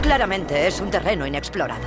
Claramente es un terreno inexplorado.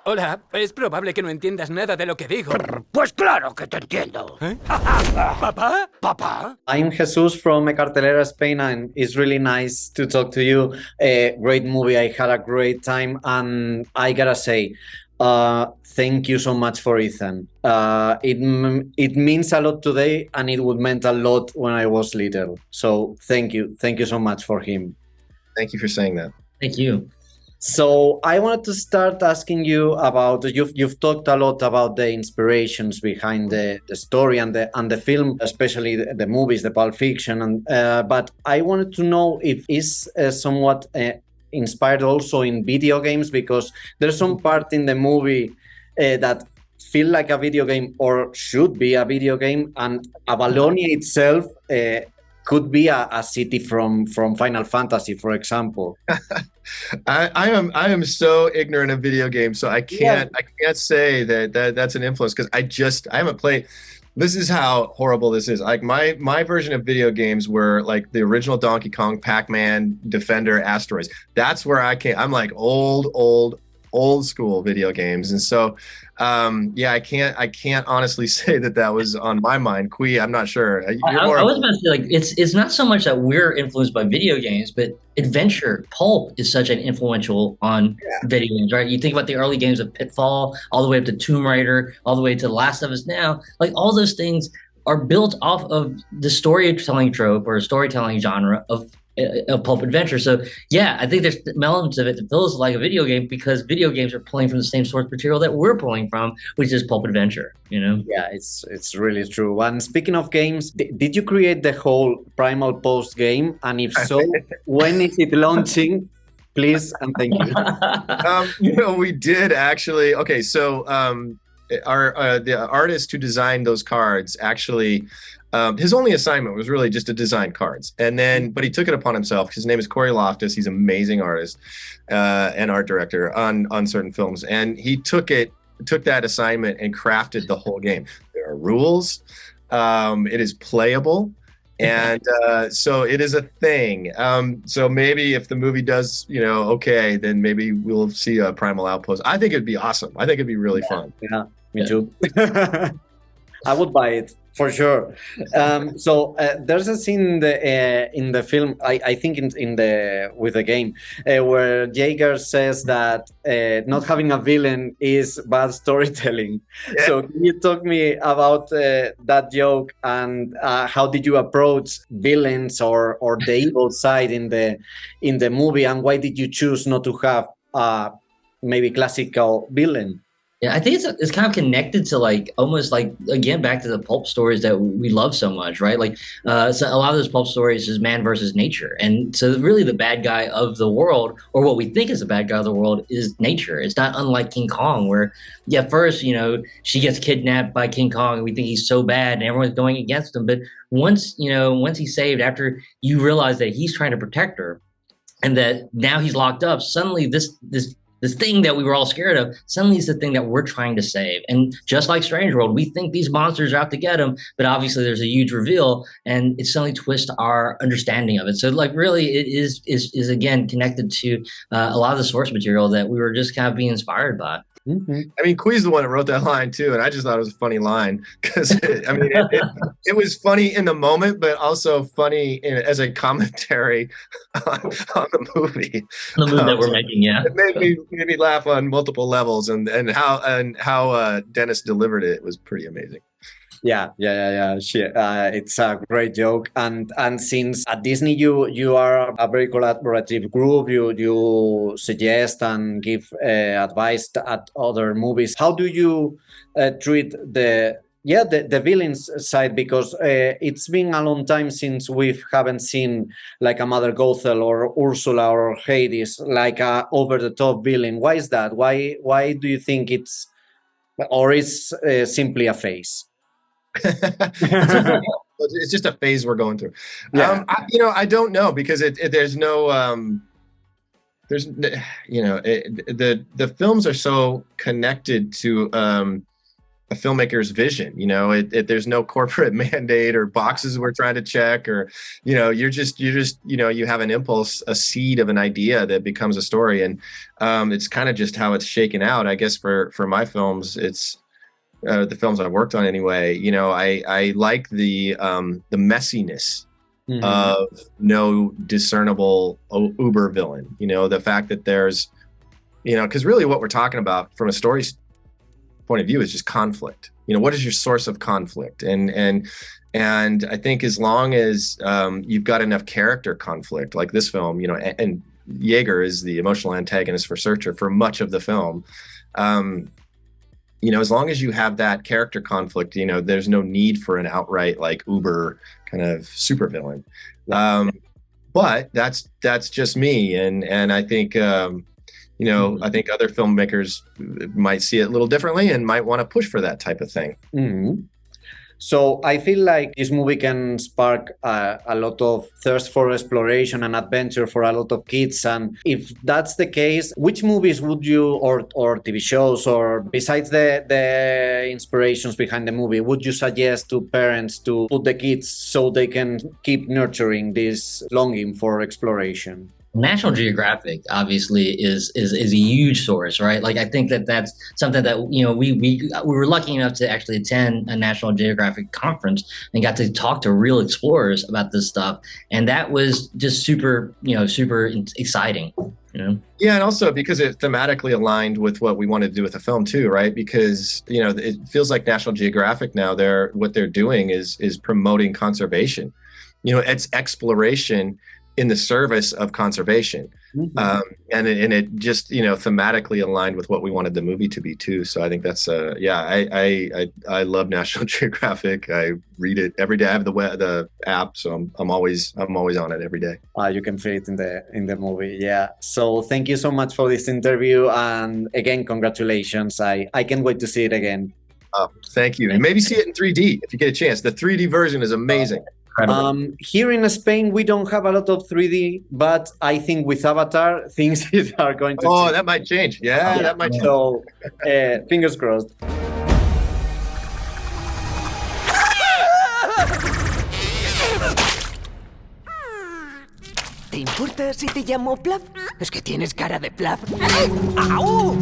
Hola, es probable que no entiendas nada de lo que digo. Pues claro que te entiendo. ¿Eh? ¿Papá? Papá. I'm Jesus from Cartelera, Spain, and it's really nice to talk to you. Great movie. I had a great time, and I gotta say, thank you so much for Ethan. It means a lot today, and it would meant a lot when I was little. So thank you so much for him. Thank you for saying that. Thank you. So I wanted to start asking you about you've talked a lot about the inspirations behind the story and the film, especially the movies, the Pulp Fiction, and but I wanted to know if it's somewhat inspired also in video games, because there's some part in the movie that feel like a video game or should be a video game, and Avalonia itself could be a city from Final Fantasy, for example. I am so ignorant of video games, so I can't say that's an influence, because I haven't played. This is how horrible this is. Like my version of video games were like the original Donkey Kong, Pac-Man, Defender, Asteroids. That's where I came. I'm like old school video games, and so I can't honestly say that was on my mind. Kui, I'm not sure. I was about to say, like, it's not so much that we're influenced by video games, but adventure pulp is such an influential on video games, right? You think about the early games of Pitfall, all the way up to Tomb Raider, all the way to The Last of Us now. Like, all those things are built off of the storytelling trope or storytelling genre of a pulp adventure. So yeah, I think there's elements of it that feels like a video game, because video games are pulling from the same source material that we're pulling from, which is pulp adventure, you know? Yeah, it's really true. And speaking of games, did you create the whole Primal Post game? And if so, when is it launching? Please and thank you. We did actually. Okay, so our the artist who designed those cards actually, his only assignment was really just to design cards, and then but he took it upon himself. His name is Corey Loftus. He's an amazing artist and art director on certain films, and he took that assignment and crafted the whole game. There are rules. It is playable. And so it is a thing. So maybe if the movie does, okay, then maybe we'll see a Primal Outpost. I think it'd be awesome. I think it'd be really fun. Yeah, me too. I would buy it for sure. So there's a scene in the film, I think with the game, where Jaeger says that not having a villain is bad storytelling. Yeah. So can you talk me about that joke, and how did you approach villains or the evil side in the movie, and why did you choose not to have maybe classical villain? Yeah, I think it's kind of connected to, like, almost like, again, back to the pulp stories that we love so much, right? Like, so a lot of those pulp stories is man versus nature. And so really the bad guy of the world, or what we think is the bad guy of the world, is nature. It's not unlike King Kong, where, first, she gets kidnapped by King Kong and we think he's so bad and everyone's going against him. But once he's saved, after you realize that he's trying to protect her and that now he's locked up, suddenly this thing that we were all scared of, suddenly is the thing that we're trying to save. And just like Strange World, we think these monsters are out to get him, but obviously there's a huge reveal, and it suddenly twists our understanding of it. So, like, really, it is again connected to a lot of the source material that we were just kind of being inspired by. Mm-hmm. I mean, Kui's the one that wrote that line too, and I just thought it was a funny line, because it was funny in the moment, but also funny as a commentary on the movie. The movie that we're making, yeah. It made me laugh on multiple levels, and how Dennis delivered it was pretty amazing. Yeah. It's a great joke, and since at Disney you are a very collaborative group, you suggest and give advice at other movies. How do you treat the villains side? Because it's been a long time since we haven't seen like a Mother Gothel or Ursula or Hades, like a over the top villain. Why is that? Why do you think it's simply a phase? It's just a phase we're going through. Yeah. I don't know, because there's no the films are so connected to a filmmaker's vision. There's no corporate mandate or boxes we're trying to check, or you're just you have an impulse, a seed of an idea that becomes a story. And it's kind of just how it's shaken out, I guess. For my films, it's the films I've worked on anyway. I like the messiness of no discernible uber villain. The fact that there's because really what we're talking about from a story point of view is just conflict. What is your source of conflict? And I think as long as you've got enough character conflict, like this film, and Jaeger is the emotional antagonist for Searcher for much of the film. As long as you have that character conflict, there's no need for an outright like uber kind of supervillain. But that's just me, and I think I think other filmmakers might see it a little differently and might want to push for that type of thing. So I feel like this movie can spark a lot of thirst for exploration and adventure for a lot of kids. And if that's the case, which movies would you, or TV shows, or besides the inspirations behind the movie, would you suggest to parents to put the kids so they can keep nurturing this longing for exploration? National Geographic obviously is a huge source, right? Like I think that's something that we were lucky enough to actually attend a National Geographic conference and got to talk to real explorers about this stuff, and that was just super exciting. Yeah, and also because it thematically aligned with what we wanted to do with the film too, right? Because it feels like National Geographic now what they're doing is promoting conservation. It's exploration in the service of conservation. And it just thematically aligned with what we wanted the movie to be too. So I think that's I love National Geographic. I read it every day. I have the app, so I'm always on it every day. You can feel it in the movie. Yeah. So thank you so much for this interview, and again, congratulations. I can't wait to see it again. Thank you, and maybe see it in 3D if you get a chance. The 3D version is amazing. Here in Spain, we don't have a lot of 3D, but I think with Avatar, things are going to change. That might change. Yeah, that might change. So, fingers crossed. ¿Te importa si te llamo Plaf? Es que tienes cara de Plaf. ¡Au!